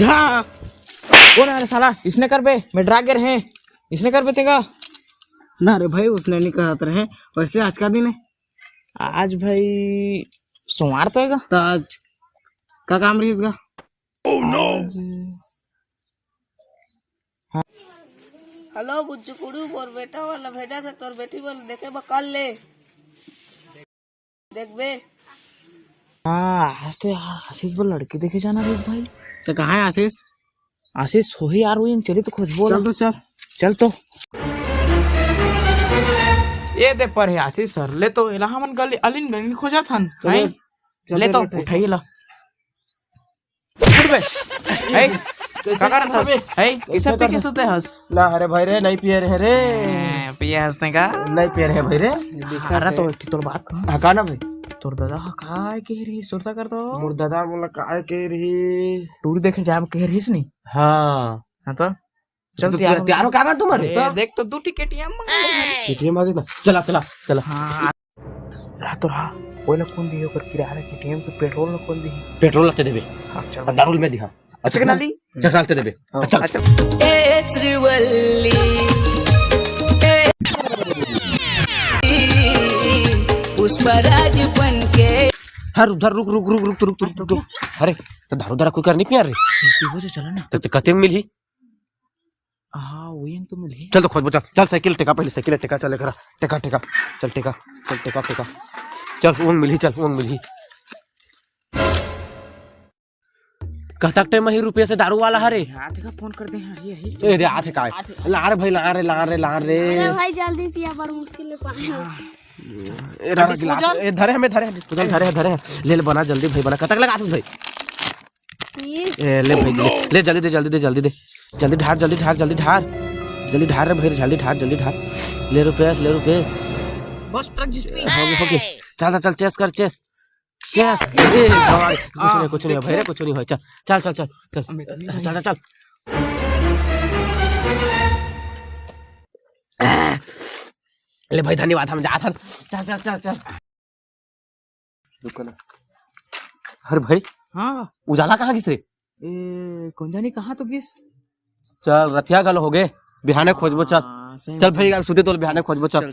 जा कौन है साला? इसने कर बे, मैं ड्रागर है, इसने कर बे तेगा ना रे भाई, उसने नहीं कहा रहे। वैसे आज का दिन है? आज भाई सोमवार तो है। तो आज का काम रही इसका? हेलो बुच्चू कुड़ू, और बेटा वाला भेजा था तोर बेटी वाला देखे बकल ले देख बे। हाँ आज तो यार आशीष बोल लड़की देखे जाना रे भाई। तो कहाँ है आशीष? आशीष हो ही यार, वो चली तो खोज बोल। चल तो चल चल तो ये दे पर है आशीष सर ले तो इला हमन गली अलिन गली खोजा थन है ले तो उठाई ला उठ बे है का करत हस है इसे पे के सुते हस ला। अरे भाई रे नहीं पिए रहे रे, पिए हसने का नहीं पिए रहे भाई रे। अरे तो तोर बात कह हका ना भाई, तोर दादा काय के रही सुरता कर दो मोर दादा बोला काय के रही टूर देखे जाब के रहीस नहीं। हाँ हां तो चल तैयार हो क्या कर तुम्हारे? तो देख तो दो टिकट केटीएम आ गया। चला चला चला। हां रहा तो रहा ओला कौन दियो कर किराया केटीएम पे पेट्रोल न कौन दी पेट्रोल लगते देबे। हां चल दारूल में दिखा अच्छा के नाली चलते देबे। चल अच्छा ए श्रीवल्ली पुष्पराज बनके। हर उधर रुक रुक रुक रुक रुक रुक रुक। अरे तो दारू दारू कोई करनी पिया रे पीवो से चला ना। तो कते में मिली? हाँ वही तो मिले। चल तो खोज बचा, चल साइकिल टेका, पहले साइकिल टेका, चले करा टेका टेका, चल टेका, चल टेका टेका, चल उंग मिली, चल उंग मिली। कहता टाइम ही रुपये से दारू वाला हरे हाथ का फोन कर दे यार ये रे हाथ का लार भाई लार रे लार रे लार रे। अरे भाई जल्दी पिया, बड़ मुश्किल में पानी। ए रहा गिलास ए धरे हमें धरे चल धरे ले ले बना जल्दी भाई बना। कतक लगा आशीष भाई ए ले भाई ले जल्दी दे जल्दी दे जल्दी दे जल्दी ढार जल्दी ढार जल्दी ढार जल्दी ढार रे भाई जल्दी ढार जल्दी ढार। ले रुपये बस ट्रक जिस पे हो गया। चल चल चेस कर चेस चेस। ए भगवान कुछ नहीं भाई रे कुछ नहीं भाई। चल चल चल चल चल चल चल ले भाई धन्यवाद हम जात हन। चल चल चल चल रुको ना। अरे भाई हाँ उजाला कहाँ किस रे? कौन जानी कहाँ तो किस चल रतिया गल हो गए बिहाने खोजबो। चल चल भाई सुते तो बिहाने खोजबो। चल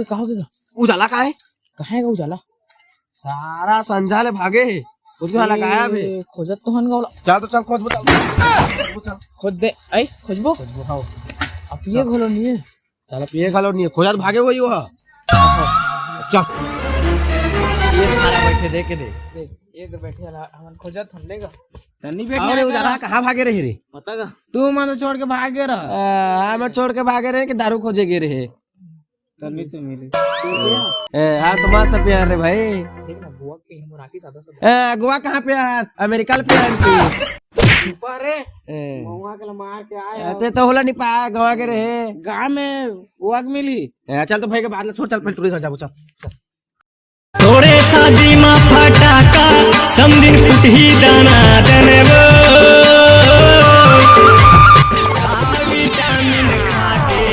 कहोगे उजाला का है? कहाँ है उजाला? सारा संझा ले भागे है उजाला का है बे। खोजत तो हन गौला। चल तो चल खोजबो चल खोज दे आई खोजबो अब ये घोलो नहीं है। चल पिए खालो नहीं खोजत भागे वही हो। चल ये सारा बैठे देखे दे एक बैठे हमन खोजत हम लेगा तन्नी बैठने रे उजाला कहाँ भागे रहे रे? पता का तू मन छोड़ के भागे रहा मैं छोड़ के भागे रहे कि दारू खोजे गे रहे तन्नी तो मिले। हाँ तो मस्त प्यार रे भाई। देख ना गोवा के हम राखी सादा सब गोवा कहाँ पे यार? अमेरिका पे आंटी ऊपर रे गोवा के मार के आए ते तो होला नहीं पाया गोवा के रहे गांव में गोवा के मिली। चल तो भाई के बाद छोड़ चल पहले टूरी घर जाबो। चल थोड़े शादी मा फटाका समदिन फुटही दाना दनबो विटामिन खाके।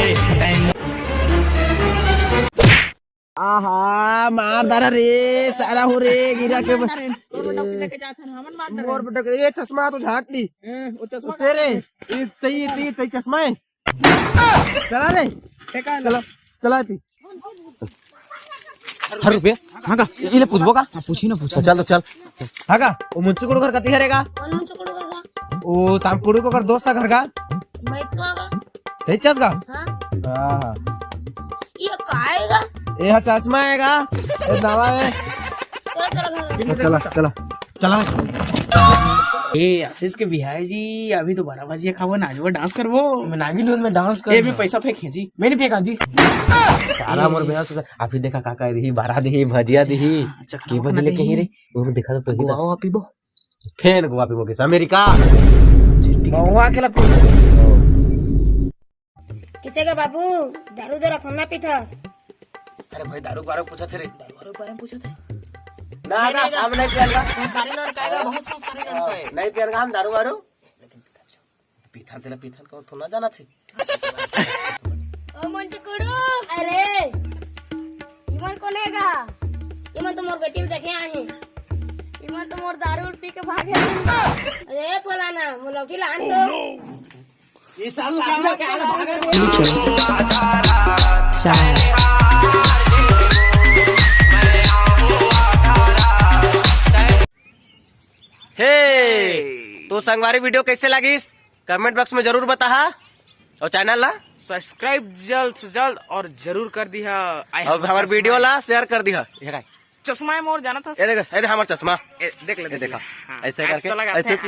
आहा मार दारा रे सारा हो रे गिरा के लेके जात हन हमन मार मोर बेटा के ये चश्मा तो झाक ली वो चश्मा तेरे तई चश्मा है। चला रे टेका चला चला ती हर रुपये हाँ का इले पूछबो का? हां पूछी ना पूछ। चल तो चल हाँ का वो मुंचू को घर कती हरेगा कौन मुझे कुड़ू कर वो तामपुड़ी को कर दोस्त का घर का मैं तो आगा। तेचस का हां हां ये काएगा? ये चश्मा आएगा ये दवा है। चलो चला चला चला ए आशीष के बिहारी जी अभी तो 12 बजे खावो नाचबो डांस करबो। मैं नागिन हूं मैं डांस कर ए में पैसा फेंक जी मैंने फेंका जी सारा मोर बेना सोचा अभी देखा काका दी बारा दी भजिया दी के बजे लेके ही रे वो देखा तो ही गोवा पीबो फेन गोवा पीबो के अमेरिका गोवा के ला किसे का बाबू दारू दे रखना पीथस अरे भाई दारू बारू पूछा थे रे दारू बारे में पूछे थे ना ना हम नहीं पियेंगे संस्कारी लड़का है बहुत संस्कारी लड़का है नहीं पियेंगे हम दारू वारू पीथान तेरा पीथान को तो ना जाना थी ओ बुजुकुड़ू अरे इमन कौन हैगा इमन तो मोर बेटी देखे आए इमन तो मोर दारू पी के भागे अरे फलाना मुलौठी लान तो ये साल लाना क्या भाग रहे हे तो संगवारी वीडियो कैसे लगिस कमेंट बॉक्स में जरूर बता और चैनल ला सब्सक्राइब जल्द से जल्द और जरूर कर दिया और हमारे वीडियो ला शेयर कर दिया चश्मा है मोर जाना था ये देख हमारा चश्मा देख ले ये देखा हाँ, ऐसे ऐसा करके लगाते ऐसे हैं।